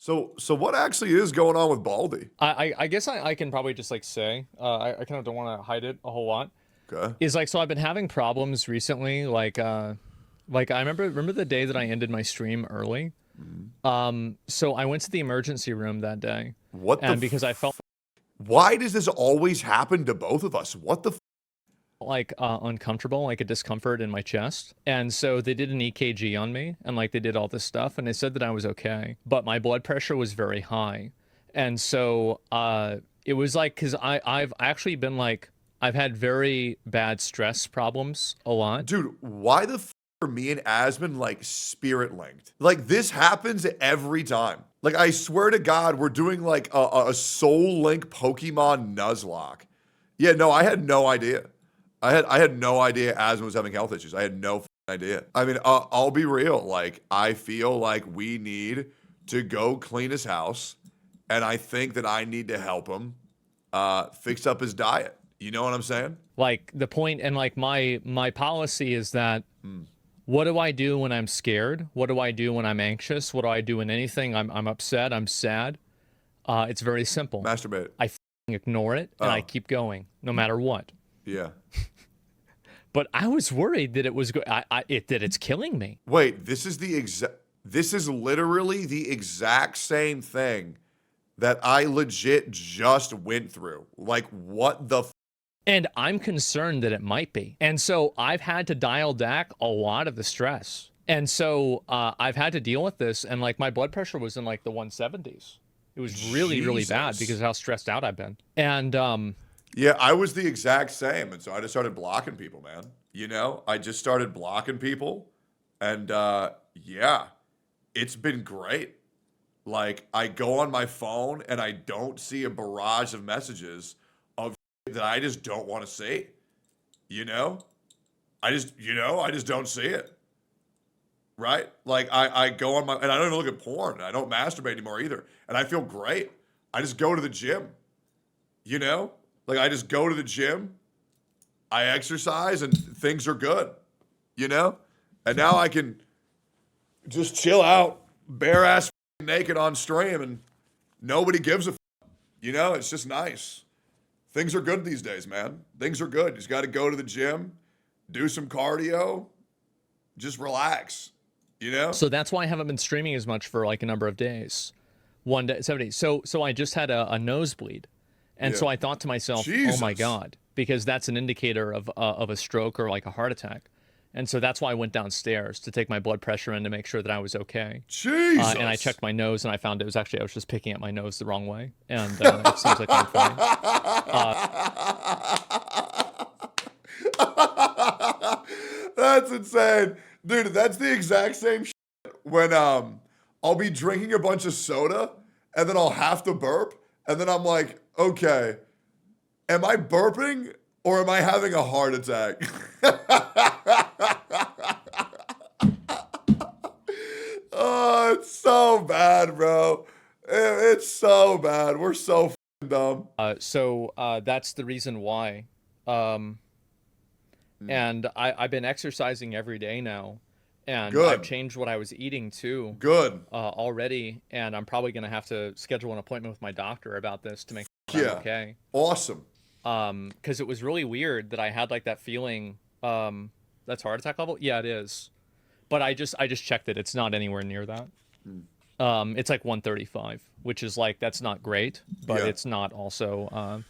So what actually is going on with Baldy? I guess I can probably just like say, I kind of don't want to hide it a whole lot. Okay. Is like, so I've been having problems recently. Like I remember the day that I ended my stream early. Mhm. So I went to the emergency room that day, What the and because I felt Why does this always happen to both of us? What the like uncomfortable, like a discomfort in my chest. And so they did an EKG on me and like they did all this stuff and they said that I was okay, but my blood pressure was very high. And so it was like, cuz I've actually been like, I've had very bad stress problems a lot. Dude, why the are me and Asmon like spirit linked? Like this happens every time. Like I swear to God, we're doing like a soul link Pokemon Nuzlocke. Yeah, no, I had no idea. I had no idea Asmon was having health issues. I had no idea. I mean, I'll be real. Like I feel like we need to go clean his house, and I think that I need to help him fix up his diet. You know what I'm saying? Like the point and like my policy is that what do I do when I'm scared? What do I do when I'm anxious? What do I do when anything I'm upset, I'm sad? It's very simple. Masturbate. I ignore it and I Oh, keep going no matter what. yeah. But I was worried that it was that it's killing me. Wait, this is literally the exact same thing that I legit just went through. Like what the And I'm concerned that it might be. And so I've had to dial back a lot of the stress. And so I've had to deal with this. And like my blood pressure was in like the 170s. It was really, really bad because Jesus. of how stressed out I've been. And Yeah, I was the exact same. And so I just started blocking people, man. You know, I just started blocking people. And yeah, it's been great. Like I go on my phone and I don't see a barrage of messages of that I just don't want to see. You know? I just don't see it. Right? Like I go on my and I don't even look at porn. I don't masturbate anymore either. And I feel great. I just go to the gym. You know? Like I just go to the gym, I exercise and things are good. You know? And now I can just chill out, bare ass naked on stream and nobody gives a you know, it's just nice. Things are good these days, man. Things are good. You just got to go to the gym, do some cardio, just relax. You know? so that's why I haven't been streaming as much for like a number of days. 1 day, 7 days. So I just had a nosebleed. And Yeah. so I thought to myself, oh my Jesus. God, because that's an indicator of a stroke or like a heart attack. And so that's why I went downstairs to take my blood pressure in to make sure that I was okay. And I Jesus. checked my nose and I found it was actually, I was just picking at my nose the wrong way. And it seems like I'm fine. Uh, That's insane. Dude, that's the exact same shit when I'll be drinking a bunch of soda and then I'll have to burp and then I'm like, okay, am I burping or am I having a heart attack? Oh, it's so bad, bro. It's so bad. We're so f***ing dumb. that's the reason why. Um, and I've been exercising every day now. And I've Good. changed what I was eating too Good. already. And I'm probably going to have to schedule an appointment with my doctor about this to make sure I'm Yeah. okay. Awesome. Because it was really weird that I had like that feeling. That's heart attack level. Yeah, it is. But I just checked it. It's not anywhere near that. It's like 135, which is like that's not great, but Yeah. it's not also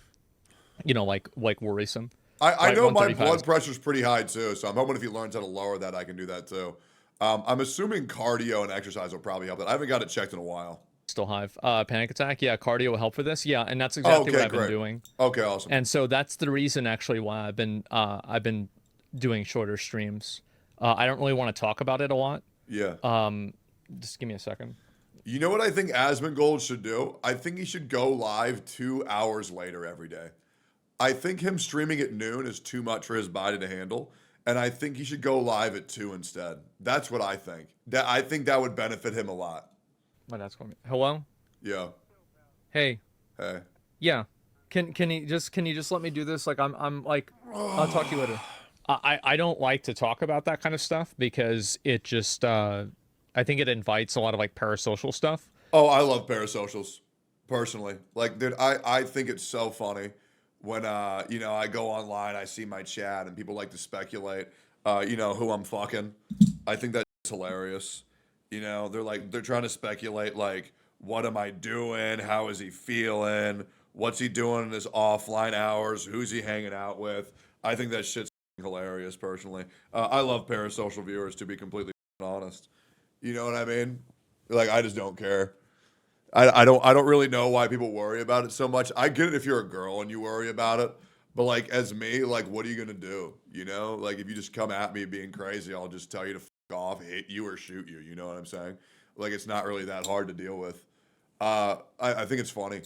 like worrisome. I Like know my 135 blood is pressure's pretty high too, so I'm hoping if he learns how to lower that, I can do that too. I'm assuming cardio and exercise will probably help that. I haven't got it checked in a while. still high. Panic attack. Yeah, cardio will help for this. Yeah, and that's Oh, exactly what okay, I've been great. doing. Okay, awesome. And so that's the reason actually why I've been doing shorter streams. I don't really want to talk about it a lot. Yeah. Just give me a second. You know what I think Asmongold should do? I think he should go live 2 hours later every day. I think him streaming at noon is too much for his body to handle, and I think he should go live at 2 instead. That's what I think. I think that would benefit him a lot. My dad's calling me. Hello? Yeah. Hey. Hey. Yeah. Can you just let me do this? Like I'm like I'll talk to you later. I don't like to talk about that kind of stuff because it just I think it invites a lot of like parasocial stuff. Oh, I love parasocials, personally. Like, dude, I think it's so funny when you know, I go online, I see my chat, and people like to speculate, you know, who I'm fucking. I think that's hilarious. You know, they're trying to speculate like, what am I doing? How is he feeling? What's he doing in his offline hours? Who's he hanging out with? I think that shit's hilarious, personally. I love parasocial viewers, to be completely honest. You know what I mean? Like, I just don't care. I don't really know why people worry about it so much. I get it if you're a girl and you worry about it, but like as me, like what are you gonna do? You know, like if you just come at me being crazy, I'll just tell you to fuck off, hit you or shoot you. You know what I'm saying? Like it's not really that hard to deal with. I think it's funny.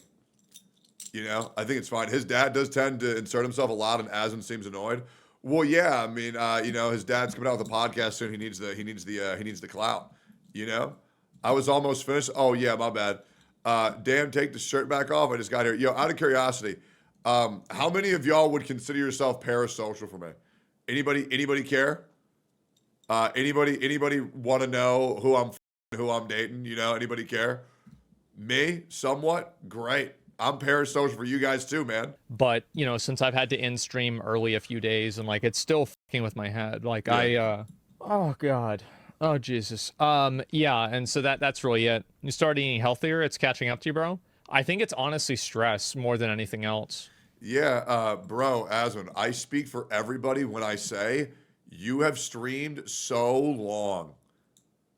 You know, I think it's fine. His dad does tend to insert himself a lot, and Asmon seems annoyed. Well, yeah, I mean, you know, his dad's coming out with a podcast soon. He needs the clout. You know, I was almost finished. Oh yeah, my bad. Damn, take the shirt back off. I just got here. Yo, out of curiosity, how many of y'all would consider yourself parasocial for me? Anybody care? Anybody want to know who I'm dating? You know, anybody care? Me, somewhat. Great. I'm parasocial for you guys too, man. But, you know, since I've had to end stream early a few days and like it's still fucking with my head. Like Yeah. oh God. Oh Jesus. Yeah, and so that's really it. You start eating healthier, it's catching up to you, bro. I think it's honestly stress more than anything else. Yeah, bro, Asmon, I speak for everybody when I say you have streamed so long,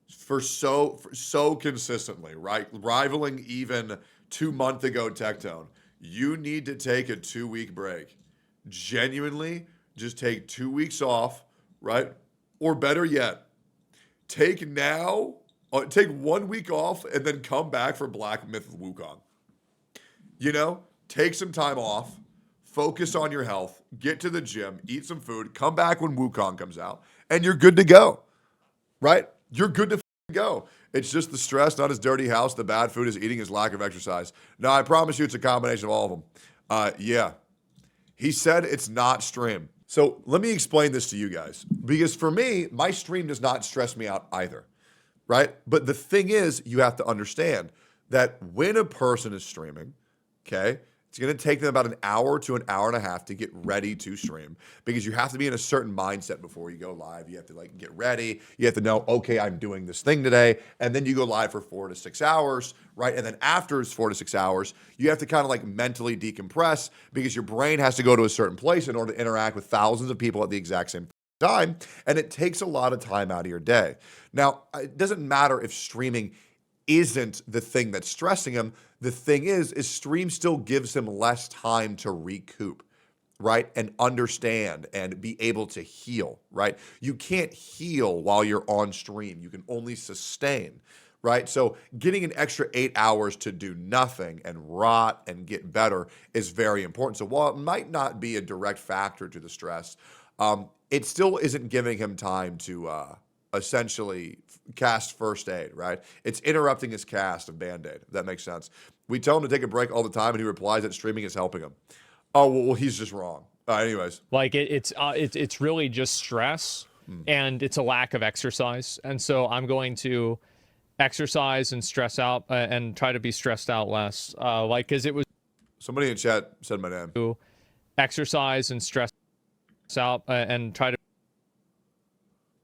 for so consistently, right? Rivaling even 2 month ago Tectone. You need to take a 2 week break. Genuinely, just take 2 weeks off, right? Or better yet, take 1 week off and then come back for Black Myth Wukong. You know, take some time off, focus on your health, get to the gym, eat some food, come back when Wukong comes out, and you're good to go, right? You're good to go. It's just the stress, not his dirty house, the bad food, his eating, his lack of exercise. No, I promise you it's a combination of all of them. Yeah. He said it's not stream. So let me explain this to you guys. Because for me, my stream does not stress me out either, right? But the thing is, you have to understand that when a person is streaming, okay, it's going to take them about an hour to an hour and a half to get ready to stream because you have to be in a certain mindset before you go live. You have to like get ready. You have to know, okay, I'm doing this thing today. And then you go live for 4 to 6 hours, right? And then after it's 4 to 6 hours, you have to kind of like mentally decompress because your brain has to go to a certain place in order to interact with thousands of people at the exact same time. And it takes a lot of time out of your day. Now, it doesn't matter if streaming isn't the thing that's stressing him. The thing is stream still gives him less time to recoup, right? And understand and be able to heal, right? You can't heal while you're on stream. You can only sustain, right? So getting an extra 8 hours to do nothing and rot and get better is very important. So while it might not be a direct factor to the stress, it still isn't giving him time to essentially cast first aid, right? It's interrupting his cast of Band-Aid, if that makes sense. We tell him to take a break all the time, and he replies that streaming is helping him. Oh, well he's just wrong. Anyways. Like it's really just stress and it's a lack of exercise. And so I'm going to exercise and stress out and try to be stressed out less. Like, cause it was Somebody in chat said my name. to exercise and stress out and try to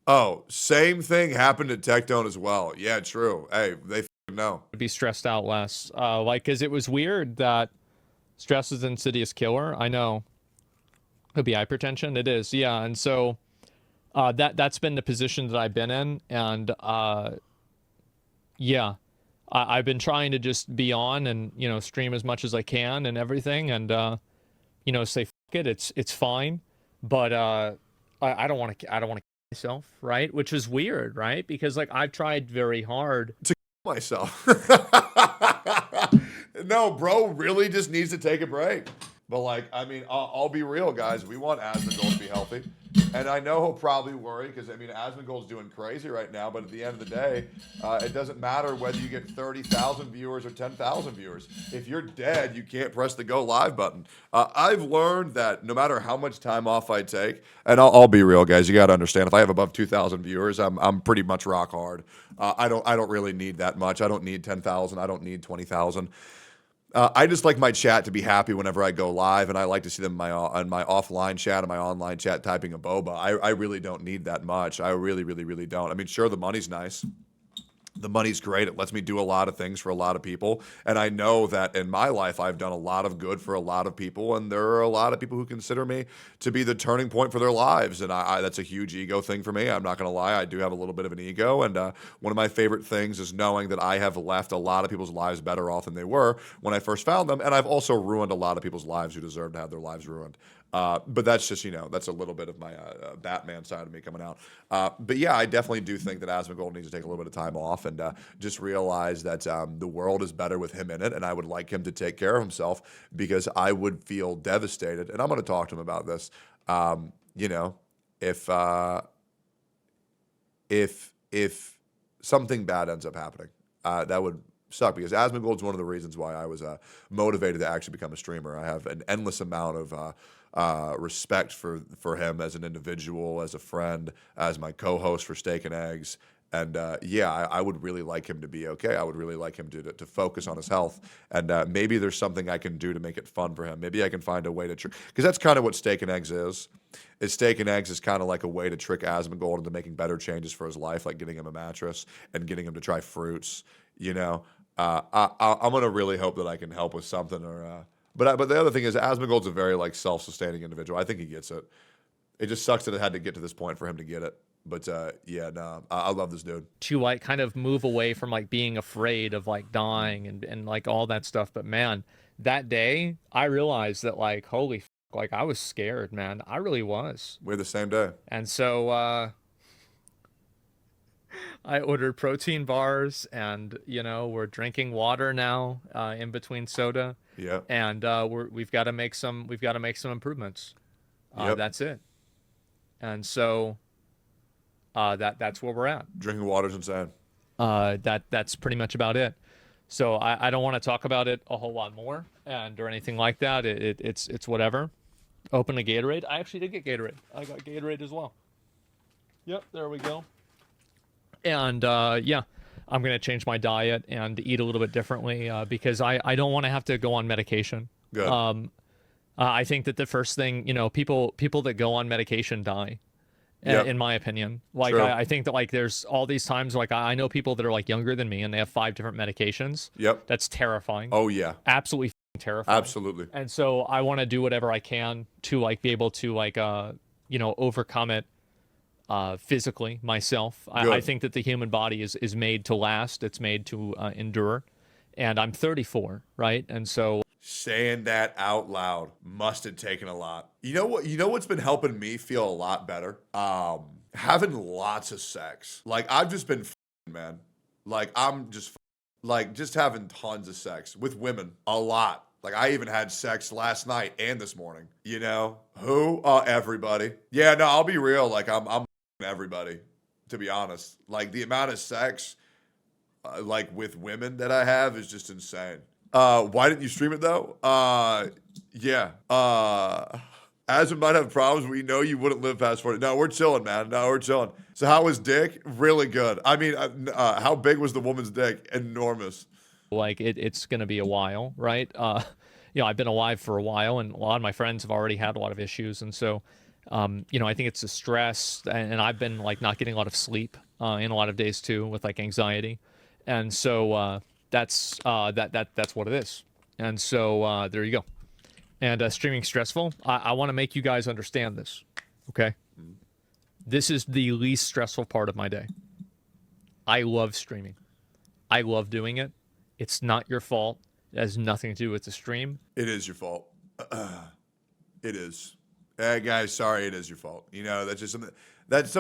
Oh, same thing happened at Tectone as well. Yeah, true. Hey, they f***ing know. be stressed out less. Like, cause it was weird that stress is an insidious killer. I know. Could be hypertension. It is. Yeah. And so, that's been the position that I've been in. And, yeah, I've been trying to just be on and, you know, stream as much as I can and everything. And, you know, say, fuck it. It's fine. But, I don't want to kill myself. Right. Which is weird. Right. Because like I've tried very hard to kill myself. No, bro really just needs to take a break. But like, I mean, I'll be real, guys. We want Asmongold to be healthy. And I know he'll probably worry because, I mean, Asmongold's doing crazy right now. But at the end of the day, it doesn't matter whether you get 30,000 viewers or 10,000 viewers. If you're dead, you can't press the go live button. I've learned that no matter how much time off I take, and I'll be real, guys, you got to understand, if I have above 2,000 viewers, I'm pretty much rock hard. I don't really need that much. I don't need 10,000. I don't need 20,000. I just like my chat to be happy whenever I go live, and I like to see them in my offline chat and my online chat typing a boba. I really don't need that much. I really, really, really don't. I mean, sure, the money's nice. The money's great. It lets me do a lot of things for a lot of people. And I know that in my life, I've done a lot of good for a lot of people. And there are a lot of people who consider me to be the turning point for their lives. And that's a huge ego thing for me. I'm not going to lie. I do have a little bit of an ego. And one of my favorite things is knowing that I have left a lot of people's lives better off than they were when I first found them. And I've also ruined a lot of people's lives who deserve to have their lives ruined. But that's just, that's a little bit of my Batman side of me coming out. But yeah, I definitely do think that Asmongold needs to take a little bit of time off and just realize that the world is better with him in it. And I would like him to take care of himself because I would feel devastated. And I'm going to talk to him about this. If something bad ends up happening, that would suck because Asmongold is one of the reasons why I was motivated to actually become a streamer. I have an endless amount of respect for him as an individual, as a friend, as my co-host for Steak and Eggs. And I would really like him to be okay. I would really like him to focus on his health. And maybe there's something I can do to make it fun for him. Maybe I can find a way to trick, because that's kind of what Steak and Eggs is. Steak and Eggs is kind of like a way to trick Asmongold into making better changes for his life, like getting him a mattress and getting him to try fruits. I'm gonna really hope that I can help with something, but the other thing is Asmongold's a very self-sustaining individual. I think he gets it. It just sucks that it had to get to this point for him to get it. But I love this dude. To kind of move away from being afraid of dying and all that stuff. But man, that day I realized that holy f, I was scared, man. I really was. We're the same day. And so I ordered protein bars, and we're drinking water now in between soda. Yeah. And we've got to make some improvements. Yep. That's it. And so that's where we're at. Drinking water's insane. That's pretty much about it. So I don't want to talk about it a whole lot more or anything like that. It's whatever. Open a Gatorade. I actually did get Gatorade. I got Gatorade as well. Yep, there we go. And I'm going to change my diet and eat a little bit differently because I don't want to have to go on medication. Good. I think that the first thing, people that go on medication die, Yep. in my opinion. True. I think that there's all these times I know people that are younger than me and they have 5 different medications. Yep. That's terrifying. Oh yeah. Absolutely terrifying. Absolutely. And so I want to do whatever I can to be able to overcome it physically myself. I think that the human body is made to last. It's made to endure. And I'm 34, right? And so saying that out loud must have taken a lot. You know what's been helping me feel a lot better? Having lots of sex. I've just been man. I'm just having tons of sex with women. A lot. I even had sex last night and this morning. Who? Everybody. Yeah, no, I'll be real. I'm everybody, to be honest. The amount of sex with women that I have is just insane. Why didn't you stream it though? As we might have problems, we know you wouldn't live past 40. No, we're chilling, man. No, we're chilling. So how was dick? Really good. I mean, how big was the woman's dick? Enormous. It's gonna be a while, right? I've been alive for a while, and a lot of my friends have already had a lot of issues, and so I think it's the stress, and I've been not getting a lot of sleep in a lot of days too, with anxiety, and so that's what it is. And so there you go. And streaming stressful. I want to make you guys understand this. Okay. This is the least stressful part of my day. I love streaming. I love doing it. It's not your fault. It has nothing to do with the stream. It is your fault. It is. Hey guys, sorry, it is your fault. That's just something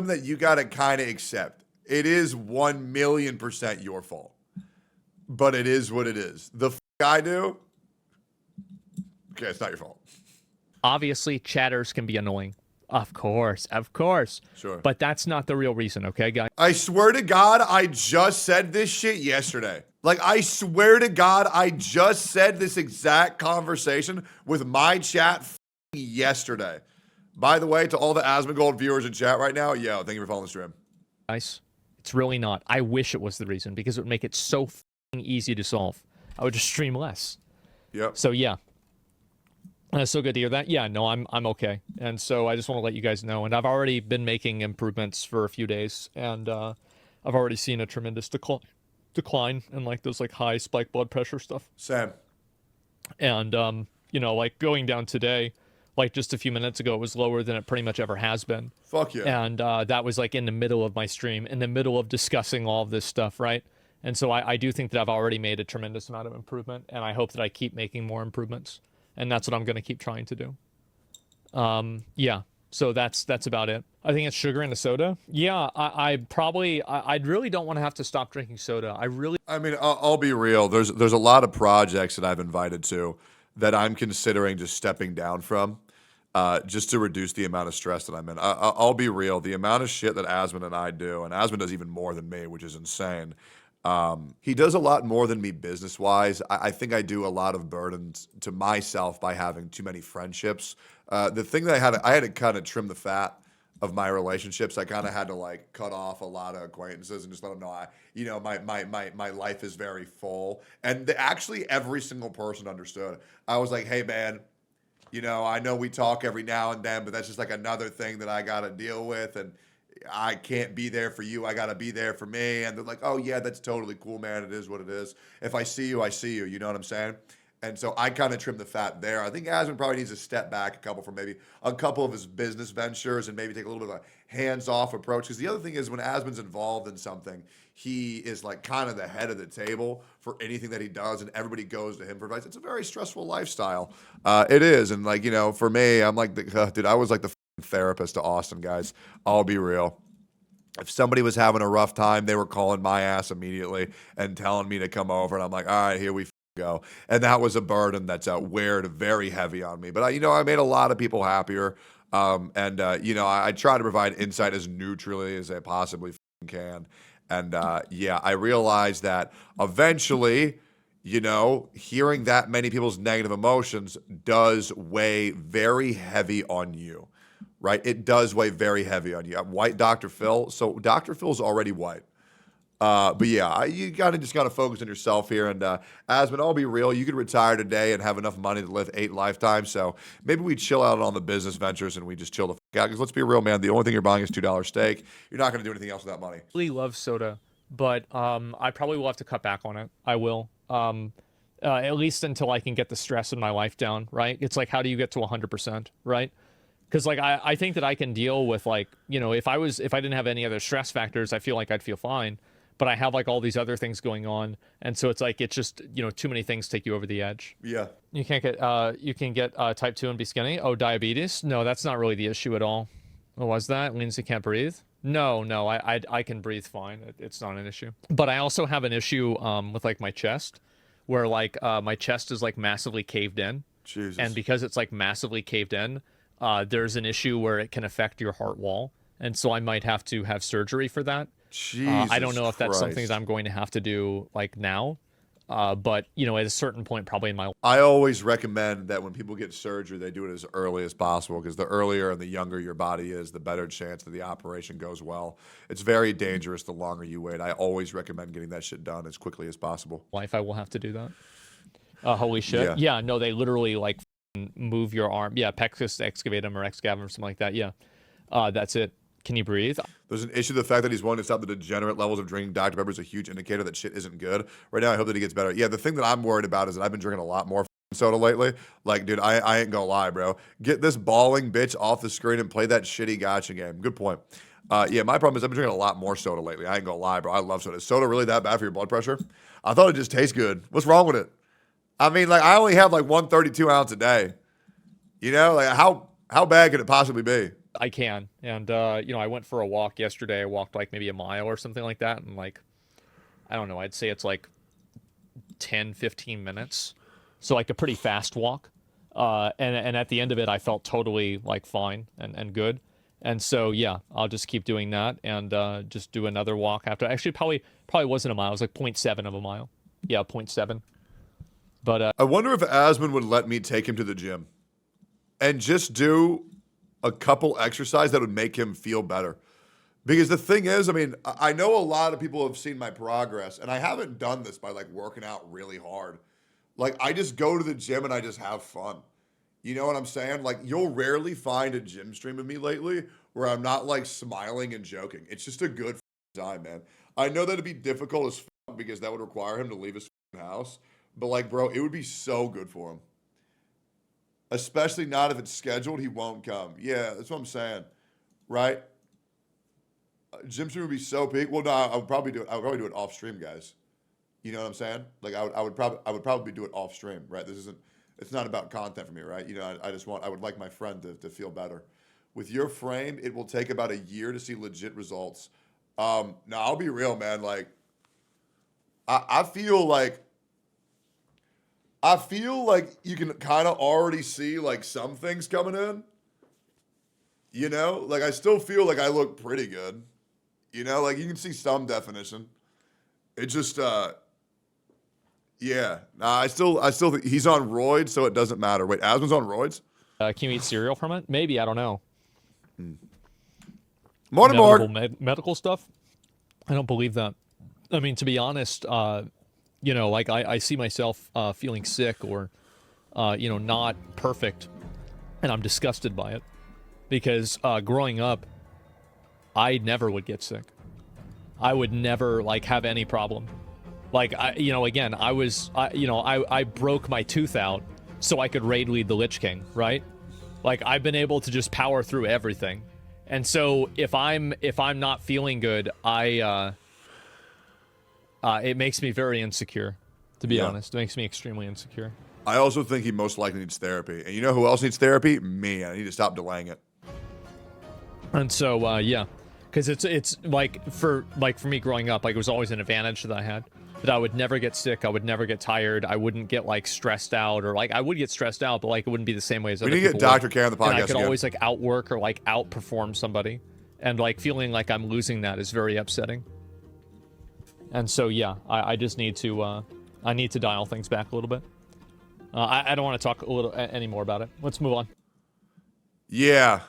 that you gotta kind of accept. It is 1,000,000% your fault. But it is what it is. The I do, okay, it's not your fault. Obviously, chatters can be annoying. Of course, of course. Sure. But that's not the real reason, okay, guys? I swear to God, I just said this shit yesterday. Like, I swear to God, I just said this exact conversation with my chat yesterday. By the way, to all the Asmongold viewers in chat right now, yo, thank you for following the stream. Guys, it's really not. I wish it was the reason because it would make it so easy to solve. I would just stream less. Yep. So yeah. So good to hear that. Yeah, no, I'm okay. And so I just want to let you guys know. And I've already been making improvements for a few days, and I've already seen a tremendous decline in like those like high spike blood pressure stuff. Sam. And you know, like going down today, like just a few minutes ago, it was lower than it pretty much ever has been. Fuck yeah. And that was like in the middle of my stream, in the middle of discussing all of this stuff, right? And so I do think that I've already made a tremendous amount of improvement, and I hope that I keep making more improvements. And that's what I'm going to keep trying to do. Yeah, so that's about it. I think it's sugar in the soda. Yeah, I really don't want to have to stop drinking soda. I mean, I'll be real. There's a lot of projects that I've invited to that I'm considering just stepping down from, just to reduce the amount of stress that I'm in. I'll be real. The amount of shit that Asmon and I do, and Asmon does even more than me, which is insane. He does a lot more than me business-wise. I think I do a lot of burdens to myself by having too many friendships. The thing that I had to kind of trim the fat of my relationships. I kind of had to like cut off a lot of acquaintances and just let them know my life is very full. And actually every single person understood. I was like, hey man, I know we talk every now and then, but that's just like another thing that I got to deal with. And I can't be there for you. I got to be there for me. And they're like, oh, yeah, that's totally cool, man. It is what it is. If I see you, I see you. You know what I'm saying? And so I kind of trimmed the fat there. I think Asmon probably needs to step back from maybe a couple of his business ventures and maybe take a little bit of a hands-off approach. Because the other thing is when Asmon's involved in something, he is like kind of the head of the table for anything that he does, and everybody goes to him for advice. It's a very stressful lifestyle. It is. And like, for me, I'm like, dude, I was like the therapist to Austin, guys. I'll be real. If somebody was having a rough time, they were calling my ass immediately and telling me to come over, and I'm like, all right, here we go. And that was a burden that's weighed very heavy on me. But I made a lot of people happier, I try to provide insight as neutrally as I possibly can. And I realized that eventually, hearing that many people's negative emotions does weigh very heavy on you. Right? It does weigh very heavy on you. I'm white Dr. Phil. So Dr. Phil's already white. But yeah, you just got to focus on yourself here. And Asmon, I'll be real. You could retire today and have enough money to live 8 lifetimes. So maybe we chill out on the business ventures and we just chill the fuck out. Because let's be real, man. The only thing you're buying is $2 steak. You're not going to do anything else with that money. I really love soda, but I probably will have to cut back on it. I will. At least until I can get the stress in my life down, right? It's like, how do you get to 100%, right? Because like I think that I can deal with like, if I didn't have any other stress factors, I feel like I'd feel fine. But I have like all these other things going on, and so it's like it's just too many things take you over the edge. Yeah. You can't get you can get type 2 and be skinny. Oh, diabetes? No, that's not really the issue at all. What was that? Lindsay can't breathe? No, I can breathe fine. It's not an issue. But I also have an issue with like my chest, where like my chest is like massively caved in. Jesus. And because it's like massively caved in, there's an issue where it can affect your heart wall, and so I might have to have surgery for that. I don't know if that's something that I'm going to have to do like now, but at a certain point, probably in my life. I always recommend that when people get surgery, they do it as early as possible, because the earlier and the younger your body is, the better chance that the operation goes well. It's very dangerous the longer you wait. I always recommend getting that shit done as quickly as possible. I will have to do that. Holy shit! Yeah, no, they literally like move your arm. Yeah, pectus excavatum or excavum or something like that. Yeah, that's it. Can you breathe? There's an issue. The fact that he's willing to stop the degenerate levels of drinking Dr. Pepper is a huge indicator that shit isn't good. Right now, I hope that he gets better. Yeah, the thing that I'm worried about is that I've been drinking a lot more soda lately. Like, dude, I ain't gonna lie, bro. Get this bawling bitch off the screen and play that shitty gotcha game. Good point. Yeah, my problem is I've been drinking a lot more soda lately. I ain't gonna lie, bro. I love soda. Is soda really that bad for your blood pressure? I thought it just tastes good. What's wrong with it? I mean, like, I only have like 132 ounce a day. Like, how bad could it possibly be? I can. And, I went for a walk yesterday. I walked like maybe a mile or something like that. And like, I don't know, I'd say it's like 10, 15 minutes. So like a pretty fast walk. And at the end of it, I felt totally like fine and good. And so yeah, I'll just keep doing that and just do another walk after. Actually, probably wasn't a mile. It was like 0.7 of a mile. Yeah, 0.7. But I wonder if Asmon would let me take him to the gym and just do a couple exercises that would make him feel better. Because the thing is, I mean, I know a lot of people have seen my progress, and I haven't done this by like working out really hard. Like, I just go to the gym and I just have fun. You know what I'm saying? Like, you'll rarely find a gym stream of me lately where I'm not like smiling and joking. It's just a good time, man. I know that'd be difficult as fuck because that would require him to leave his house. But like, bro, it would be so good for him. Especially not if it's scheduled, he won't come. Yeah, that's what I'm saying. Right? Gym stream would be so peak. Well, no, I would probably do it off stream, guys. You know what I'm saying? Like I would probably do it off stream, right? It's not about content for me, right? You know, I would like my friend to feel better. With your frame, it will take about a year to see legit results. No, I'll be real, man. Like, I feel like you can kind of already see like some things coming in. You know, like I still feel like I look pretty good. You know, like you can see some definition. It just, yeah. Nah, I still think he's on roids, so it doesn't matter. Wait, Asmon's on roids? can you eat cereal from it? Maybe, I don't know. Morning, Mark. Medical stuff? I don't believe that. I mean, to be honest, you know, like I see myself feeling sick or, you know, not perfect, and I'm disgusted by it. Because growing up, I never would get sick. I would never, like, have any problem. Like, you know, again, I broke my tooth out so I could raid lead the Lich King, right? Like, I've been able to just power through everything. And so if I'm not feeling good, it makes me very insecure, to be honest. It makes me extremely insecure. I also think he most likely needs therapy. And you know who else needs therapy? Me. I need to stop delaying it. And so, yeah, because it's like for me growing up, like it was always an advantage that I had, that I would never get sick, I would never get tired, I wouldn't get like stressed out, or like I would get stressed out, but like it wouldn't be the same way as other people. We need to get Dr. Care on the podcast. And I could always like outwork or like outperform somebody, and like feeling like I'm losing that is very upsetting. And so, yeah, I just need to I need to dial things back a little bit. I don't want to talk any more about it. Let's move on. Yeah.